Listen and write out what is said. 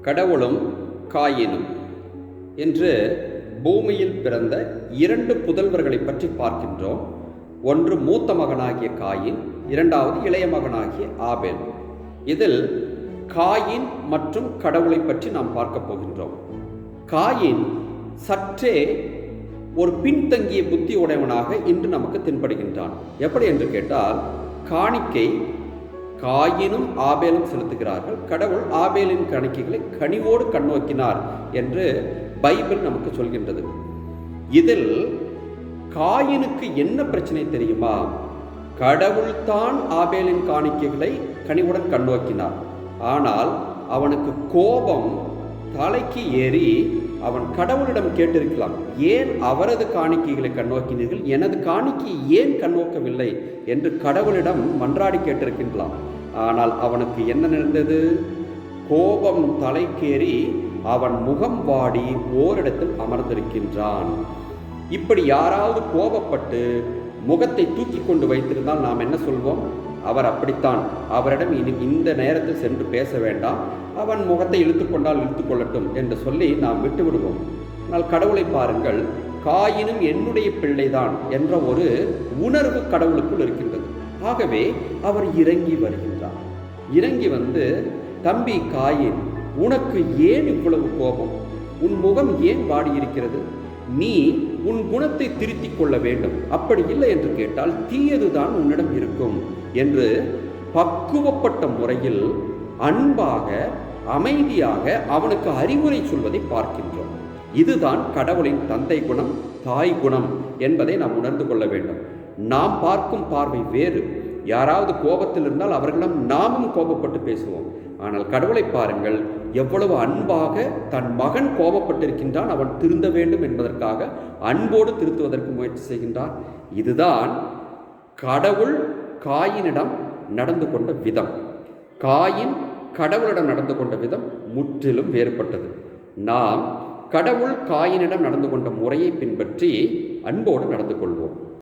கடவுளும் காயினும் என்று பூமியில் பிறந்த இரண்டு புதல்வர்களை பற்றி பார்க்கின்றோம். ஒன்று மூத்த மகனாகிய காயின், இரண்டாவது இளைய மகனாகிய ஆபேல். இதில் காயின் மற்றும் கடவுளை பற்றி நாம் பார்க்க போகின்றோம். காயின் சற்றே ஒரு பின்தங்கிய புத்தி உடையவனாக இன்று நமக்கு தென்படுகின்றான். எப்படி என்று கேட்டால், காணிக்கை காயினும் ஆபேலும் செலுத்துகிறார்கள். கடவுள் ஆபேலின் காணிக்கைகளை கனிவோடு கண்ணோக்கினார் என்று பைபிள் நமக்கு சொல்கின்றது. இதில் காயினுக்கு என்ன பிரச்சனை தெரியுமா? கடவுள் தான் ஆபேலின் காணிக்கைகளை கனிவுடன் கண்ணோக்கினார். ஆனால் அவனுக்கு கோபம் தலைக்கு ஏறி அவன் கடவுளிடம் கேட்டிருக்கலாம், ஏன் அவரது காணிக்கைகளை கண்ணோக்கினீர்கள், எனது காணிக்கை ஏன் கண்ணோக்கவில்லை என்று கடவுளிடம் மன்றாடி கேட்டிருக்கின்றான். ஆனால் அவனுக்கு என்ன நடந்தது? கோபம் தலைக்கேறி அவன் முகம் வாடி ஓரிடத்தில் அமர்ந்திருக்கின்றான். இப்படி யாராவது கோபப்பட்டு முகத்தை தூக்கி கொண்டு வைத்திருந்தால் நாம் என்ன சொல்வோம்? அவர் அப்படித்தான், அவரிடம் இனி இந்த நேரத்தில் சென்று பேச வேண்டாம், அவன் முகத்தை இழுத்துக்கொண்டால் இழுத்துக்கொள்ளட்டும் என்று சொல்லி நாம் விட்டு விடுவோம். ஆனால் கடவுளை பாருங்கள், காயினும் என்னுடைய பிள்ளைதான் என்ற ஒரு உணர்வு கடவுளுக்குள் இருக்கின்றது. ஆகவே அவர் இறங்கி வருகின்றார். இறங்கி வந்து, தம்பி காயின், உனக்கு ஏன் இவ்வளவு கோபம்? உன் முகம் ஏன் வாடியிருக்கிறது? நீ உன் குணத்தை திருத்திக் கொள்ள வேண்டும். அப்படி இல்லை என்று கேட்டால் தீயதுதான் உன்னிடம் இருக்கும் என்று பக்குவப்பட்ட முறையில் அன்பாக அமைதியாக அவனுக்கு அறிவுரை சொல்வதை பார்க்கின்றோம். இதுதான் கடவுளின் தந்தை குணம், தாய் குணம் என்பதை நாம் உணர்ந்து கொள்ள வேண்டும். நாம் பார்க்கும் பார்வை வேறு. யாராவது கோபத்தில் இருந்தால் அவர்களிடம் நாமும் கோபப்பட்டு பேசுவோம். ஆனால் கடவுளை பாருங்கள், எவ்வளவு அன்பாக தன் மகன் கோபப்பட்டிருக்கின்றான், அவன் திருந்த வேண்டும் என்பதற்காக அன்போடு திருத்துவதற்கு முயற்சி செய்கின்றார். இதுதான் கடவுள் காயினிடம் நடந்து கொண்ட விதம். காயின் கடவுளிடம் நடந்து கொண்ட விதம் முற்றிலும் வேறுபட்டது. நாம் கடவுள் காயினிடம் நடந்து கொண்ட முறையை பின்பற்றி அன்போடு நடந்து கொள்வோம்.